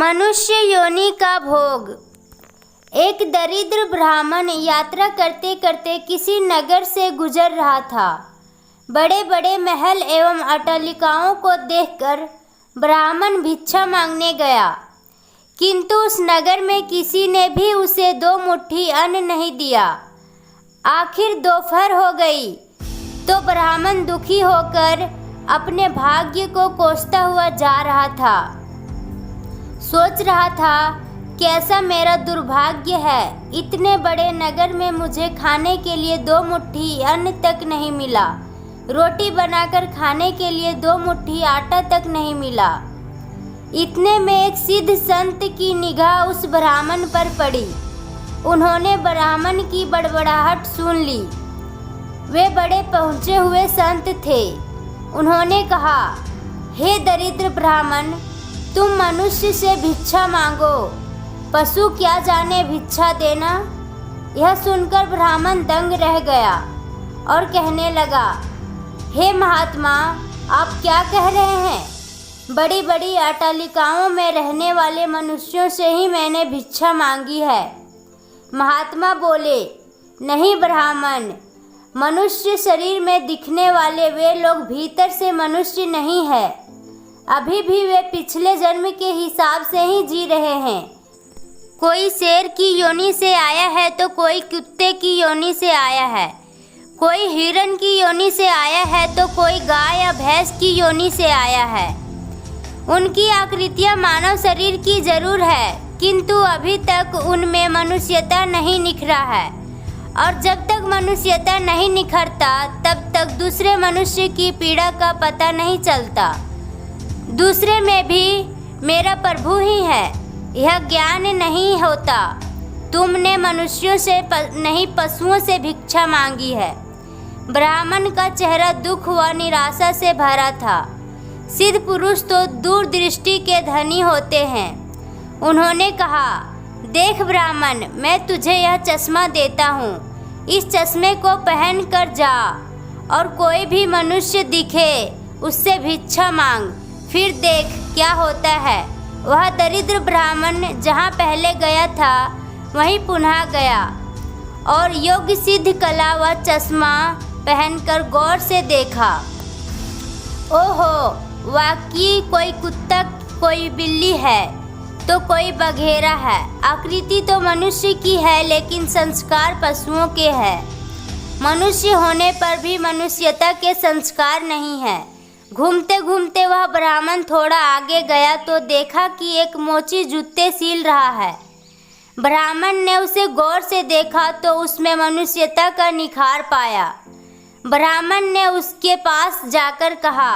मनुष्य योनि का भोग। एक दरिद्र ब्राह्मण यात्रा करते करते किसी नगर से गुजर रहा था। बड़े बड़े महल एवं अट्टालिकाओं को देखकर ब्राह्मण भिक्षा मांगने गया, किंतु उस नगर में किसी ने भी उसे 2 मुट्ठी अन्न नहीं दिया। आखिर दोपहर हो गई तो ब्राह्मण दुखी होकर अपने भाग्य को कोसता हुआ जा रहा था। सोच रहा था, कैसा मेरा दुर्भाग्य है, इतने बड़े नगर में मुझे खाने के लिए 2 मुट्ठी अन्न तक नहीं मिला, रोटी बनाकर खाने के लिए 2 मुट्ठी आटा तक नहीं मिला। इतने में एक सिद्ध संत की निगाह उस ब्राह्मण पर पड़ी। उन्होंने ब्राह्मण की बड़बड़ाहट सुन ली। वे बड़े पहुँचे हुए संत थे। उन्होंने कहा, हे दरिद्र ब्राह्मण, तुम मनुष्य से भिक्षा मांगो, पशु क्या जाने भिक्षा देना। यह सुनकर ब्राह्मण दंग रह गया और कहने लगा, हे महात्मा, आप क्या कह रहे हैं? बड़ी बड़ी अट्टालिकाओं में रहने वाले मनुष्यों से ही मैंने भिक्षा मांगी है। महात्मा बोले, नहीं ब्राह्मण, मनुष्य शरीर में दिखने वाले वे लोग भीतर से मनुष्य नहीं है। अभी भी वे पिछले जन्म के हिसाब से ही जी रहे हैं। कोई शेर की योनि से आया है तो कोई कुत्ते की योनि से आया है, कोई हिरण की योनि से आया है तो कोई गाय या भैंस की योनि से आया है। उनकी आकृतियाँ मानव शरीर की जरूर है, किंतु अभी तक उनमें मनुष्यता नहीं निखरा है, और जब तक मनुष्यता नहीं निखरता तब तक दूसरे मनुष्य की पीड़ा का पता नहीं चलता। दूसरे में भी मेरा प्रभु ही है, यह ज्ञान नहीं होता। तुमने मनुष्यों से नहीं पशुओं से भिक्षा मांगी है। ब्राह्मण का चेहरा दुख व निराशा से भरा था। सिद्ध पुरुष तो दूरदृष्टि के धनी होते हैं। उन्होंने कहा, देख ब्राह्मण, मैं तुझे यह चश्मा देता हूँ, इस चश्मे को पहन कर जा और कोई भी मनुष्य दिखे उससे भिक्षा मांग, फिर देख क्या होता है। वह दरिद्र ब्राह्मण जहाँ पहले गया था वहीं पुनः गया और योग्य सिद्ध कला व चश्मा पहनकर गौर से देखा। ओहो, वाकई कोई कुत्ता, कोई बिल्ली है तो कोई बघेरा है। आकृति तो मनुष्य की है लेकिन संस्कार पशुओं के हैं। मनुष्य होने पर भी मनुष्यता के संस्कार नहीं है। घूमते घूमते वह ब्राह्मण थोड़ा आगे गया तो देखा कि एक मोची जूते सील रहा है। ब्राह्मण ने उसे गौर से देखा तो उसमें मनुष्यता का निखार पाया। ब्राह्मण ने उसके पास जाकर कहा,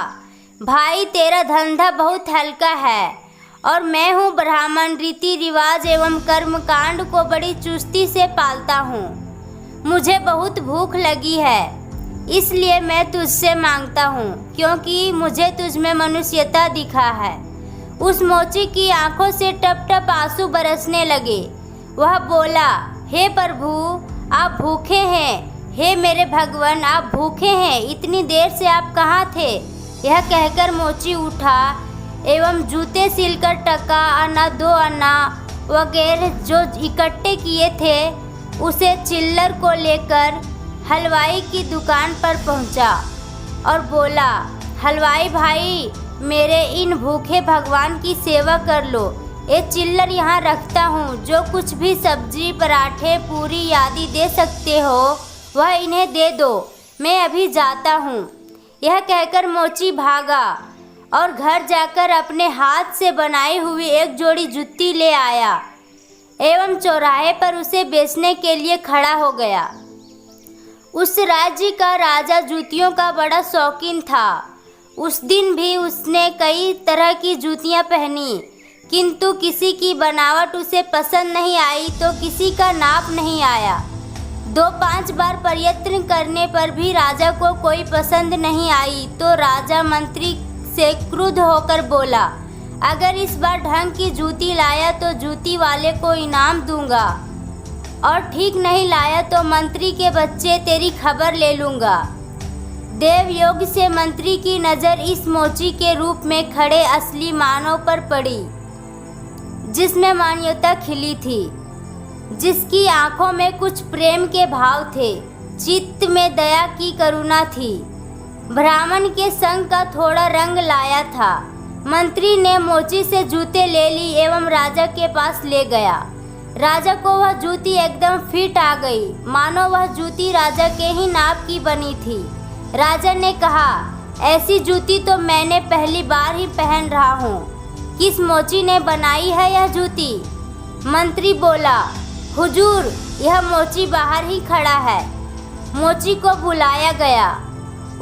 भाई, तेरा धंधा बहुत हल्का है और मैं हूँ ब्राह्मण, रीति रिवाज एवं कर्मकांड को बड़ी चुस्ती से पालता हूँ। मुझे बहुत भूख लगी है, इसलिए मैं तुझसे मांगता हूँ, क्योंकि मुझे तुझ में मनुष्यता दिखा है। उस मोची की आंखों से टप टप आंसू बरसने लगे। वह बोला, हे प्रभु, आप भूखे हैं। हे मेरे भगवान, आप भूखे हैं, इतनी देर से आप कहाँ थे? यह कहकर मोची उठा एवं जूते सिलकर टका, आना, 2 आना वगैरह जो इकट्ठे किए थे उसे चिल्लर को लेकर हलवाई की दुकान पर पहुंचा और बोला, हलवाई भाई, मेरे इन भूखे भगवान की सेवा कर लो। ये चिल्लर यहाँ रखता हूँ, जो कुछ भी सब्जी, पराठे, पूरी आदि दे सकते हो वह इन्हें दे दो, मैं अभी जाता हूँ। यह कहकर मोची भागा और घर जाकर अपने हाथ से बनाई हुई एक जोड़ी जूती ले आया एवं चौराहे पर उसे बेचने के लिए खड़ा हो गया। उस राज्य का राजा जूतियों का बड़ा शौकीन था। उस दिन भी उसने कई तरह की जूतियां पहनी, किंतु किसी की बनावट उसे पसंद नहीं आई तो किसी का नाप नहीं आया। 2-5 बार प्रयत्न करने पर भी राजा को कोई पसंद नहीं आई तो राजा मंत्री से क्रुद्ध होकर बोला, अगर इस बार ढंग की जूती लाया तो जूती वाले को इनाम दूंगा, और ठीक नहीं लाया तो मंत्री के बच्चे तेरी खबर ले लूँगा। देवयोग से मंत्री की नज़र इस मोची के रूप में खड़े असली मानव पर पड़ी। जिसमें मानवता खिली थी, जिसकी आंखों में कुछ प्रेम के भाव थे, चित्त में दया की करुणा थी। ब्राह्मण के संग का थोड़ा रंग लाया था। मंत्री ने मोची से जूते ले ली एवं राजा के पास ले गया। राजा को वह जूती एकदम फिट आ गई, मानो वह जूती राजा के ही नाप की बनी थी। राजा ने कहा, ऐसी जूती तो मैंने पहली बार ही पहन रहा हूँ। किस मोची ने बनाई है यह जूती? मंत्री बोला, हुजूर, यह मोची बाहर ही खड़ा है। मोची को बुलाया गया।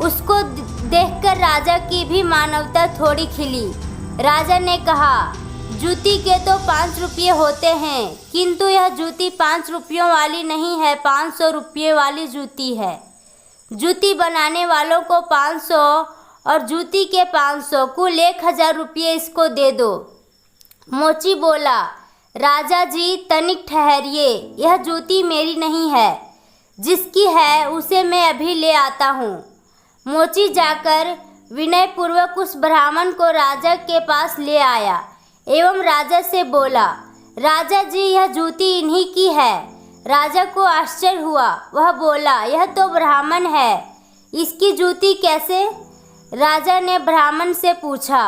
उसको देखकर राजा की भी मानवता थोड़ी खिली। राजा ने कहा, जूती के तो 5 रुपये होते हैं, किंतु यह जूती 5 रुपयों वाली नहीं है, 500 रुपये वाली जूती है। जूती बनाने वालों को 500 और जूती के 500, कुल 1000 रुपये इसको दे दो। मोची बोला, राजा जी तनिक ठहरिए, यह जूती मेरी नहीं है, जिसकी है उसे मैं अभी ले आता हूँ। मोची जाकर विनय पूर्वक उस ब्राह्मण को राजा के पास ले आया एवं राजा से बोला, राजा जी यह जूती इन्हीं की है। राजा को आश्चर्य हुआ। वह बोला, यह तो ब्राह्मण है, इसकी जूती कैसे? राजा ने ब्राह्मण से पूछा।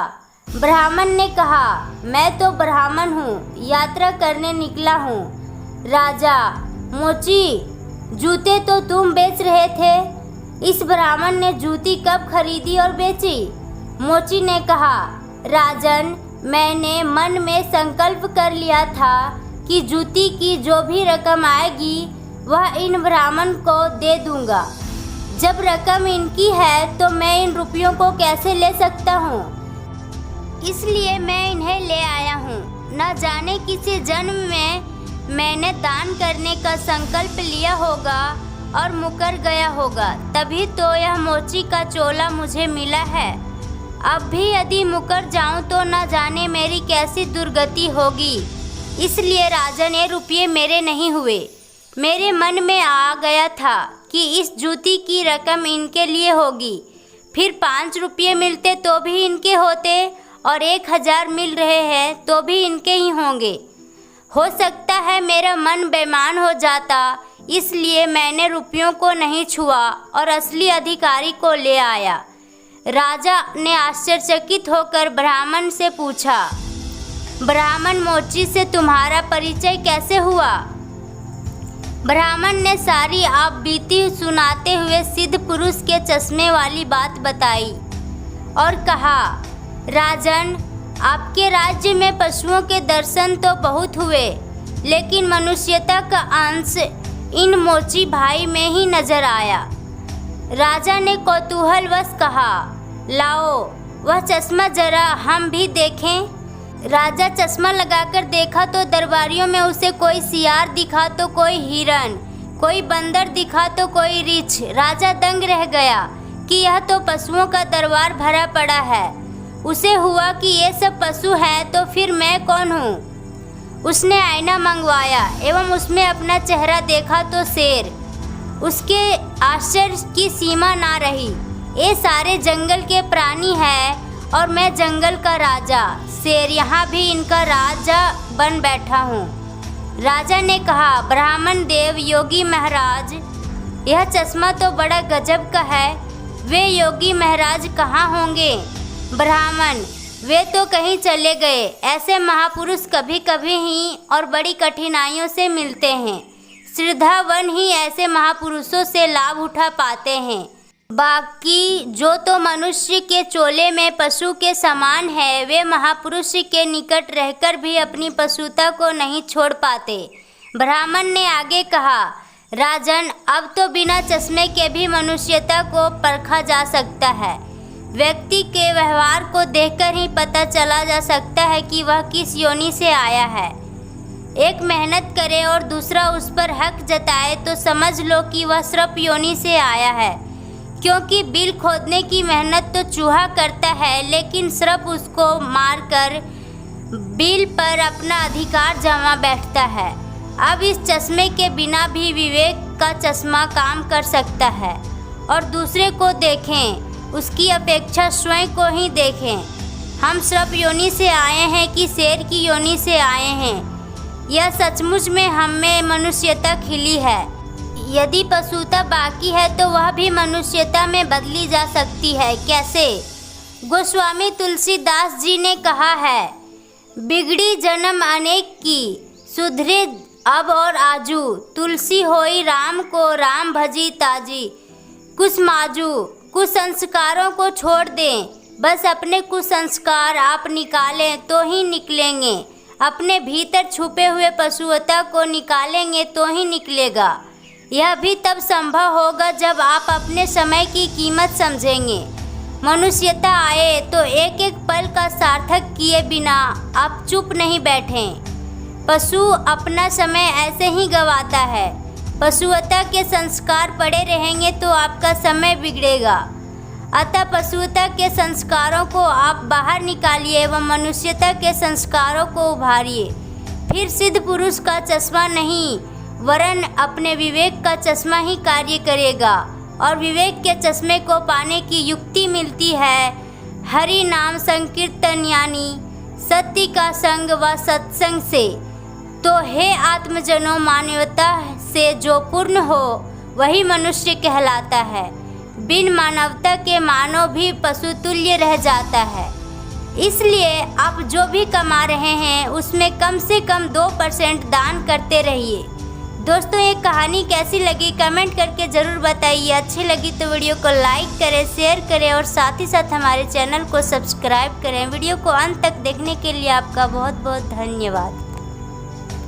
ब्राह्मण ने कहा, मैं तो ब्राह्मण हूँ, यात्रा करने निकला हूँ। राजा, मोची जूते तो तुम बेच रहे थे, इस ब्राह्मण ने जूती कब खरीदी और बेची? मोची ने कहा, राजन, मैंने मन में संकल्प कर लिया था कि जूती की जो भी रकम आएगी वह इन ब्राह्मण को दे दूंगा। जब रकम इनकी है तो मैं इन रुपयों को कैसे ले सकता हूँ, इसलिए मैं इन्हें ले आया हूँ। न जाने किसी जन्म में मैंने दान करने का संकल्प लिया होगा और मुकर गया होगा, तभी तो यह मोची का चोला मुझे मिला है। अब भी यदि मुकर जाऊं तो न जाने मेरी कैसी दुर्गति होगी। इसलिए राजन, ये रुपये मेरे नहीं हुए। मेरे मन में आ गया था कि इस जूती की रकम इनके लिए होगी। फिर 5 रुपये मिलते तो भी इनके होते और 1000 मिल रहे हैं तो भी इनके ही होंगे। हो सकता है मेरा मन बेईमान हो जाता, इसलिए मैंने रुपयों को नहीं छुआ और असली अधिकारी को ले आया। राजा ने आश्चर्यचकित होकर ब्राह्मण से पूछा, ब्राह्मण, मोची से तुम्हारा परिचय कैसे हुआ? ब्राह्मण ने सारी आप बीती सुनाते हुए सिद्ध पुरुष के चश्मे वाली बात बताई और कहा, राजन, आपके राज्य में पशुओं के दर्शन तो बहुत हुए, लेकिन मनुष्यता का अंश इन मोची भाई में ही नजर आया। राजा ने कौतूहलवश कहा, लाओ वह चश्मा जरा हम भी देखें। राजा चश्मा लगाकर देखा तो दरबारियों में उसे कोई सियार दिखा तो कोई हिरन, कोई बंदर दिखा तो कोई रीछ। राजा दंग रह गया कि यह तो पशुओं का दरबार भरा पड़ा है। उसे हुआ कि ये सब पशु हैं तो फिर मैं कौन हूँ। उसने आईना मंगवाया एवं उसमें अपना चेहरा देखा तो शेर। उसके आश्चर्य की सीमा ना रही। ये सारे जंगल के प्राणी हैं और मैं जंगल का राजा शेर यहाँ भी इनका राजा बन बैठा हूँ। राजा ने कहा, ब्राह्मण देव, योगी महाराज, यह चश्मा तो बड़ा गजब का है। वे योगी महाराज कहाँ होंगे? ब्राह्मण, वे तो कहीं चले गए। ऐसे महापुरुष कभी कभी ही और बड़ी कठिनाइयों से मिलते हैं। श्रद्धावान ही ऐसे महापुरुषों से लाभ उठा पाते हैं। बाकी जो तो मनुष्य के चोले में पशु के समान है, वे महापुरुष के निकट रहकर भी अपनी पशुता को नहीं छोड़ पाते। ब्राह्मण ने आगे कहा, राजन, अब तो बिना चश्मे के भी मनुष्यता को परखा जा सकता है। व्यक्ति के व्यवहार को देखकर ही पता चला जा सकता है कि वह किस योनि से आया है। एक मेहनत करे और दूसरा उस पर हक जताए तो समझ लो कि वह श्रप योनि से आया है, क्योंकि बिल खोदने की मेहनत तो चूहा करता है, लेकिन श्रप उसको मारकर बिल पर अपना अधिकार जमा बैठता है। अब इस चश्मे के बिना भी विवेक का चश्मा काम कर सकता है। और दूसरे को देखें, उसकी अपेक्षा स्वयं को ही देखें। हम सर्प योनि से आए हैं कि शेर की योनि से आए हैं। यह सचमुच में हम में मनुष्यता खिली है। यदि पशुता बाकी है तो वह भी मनुष्यता में बदली जा सकती है। कैसे? गोस्वामी तुलसीदास जी ने कहा है, बिगड़ी जन्म अनेक की, सुधरे अब और आजू, तुलसी होई राम को, राम भजी ताजी। कुसमाजू, कुसंस्कारों को छोड़ दें, बस अपने कुसंस्कार आप निकालें तो ही निकलेंगे। अपने भीतर छुपे हुए पशुता को निकालेंगे तो ही निकलेगा। यह भी तब संभव होगा जब आप अपने समय की कीमत समझेंगे। मनुष्यता आए तो एक एक पल का सार्थक किए बिना आप चुप नहीं बैठें। पशु अपना समय ऐसे ही गंवाता है। पशुता के संस्कार पड़े रहेंगे तो आपका समय बिगड़ेगा। अतः पशुता के संस्कारों को आप बाहर निकालिए एवं मनुष्यता के संस्कारों को उभारिए। फिर सिद्ध पुरुष का चश्मा नहीं वरन अपने विवेक का चश्मा ही कार्य करेगा और विवेक के चश्मे को पाने की युक्ति मिलती है हरि नाम संकीर्तन यानी सत्य का संग व सत्संग से। तो हे आत्मजनों, मानवता से जो पूर्ण हो वही मनुष्य कहलाता है। बिन मानवता के मानव भी पशुतुल्य रह जाता है। इसलिए आप जो भी कमा रहे हैं उसमें कम से कम 2% दान करते रहिए। दोस्तों, ये कहानी कैसी लगी कमेंट करके ज़रूर बताइए। अच्छी लगी तो वीडियो को लाइक करें, शेयर करें और साथ ही साथ हमारे चैनल को सब्सक्राइब करें। वीडियो को अंत तक देखने के लिए आपका बहुत बहुत धन्यवाद।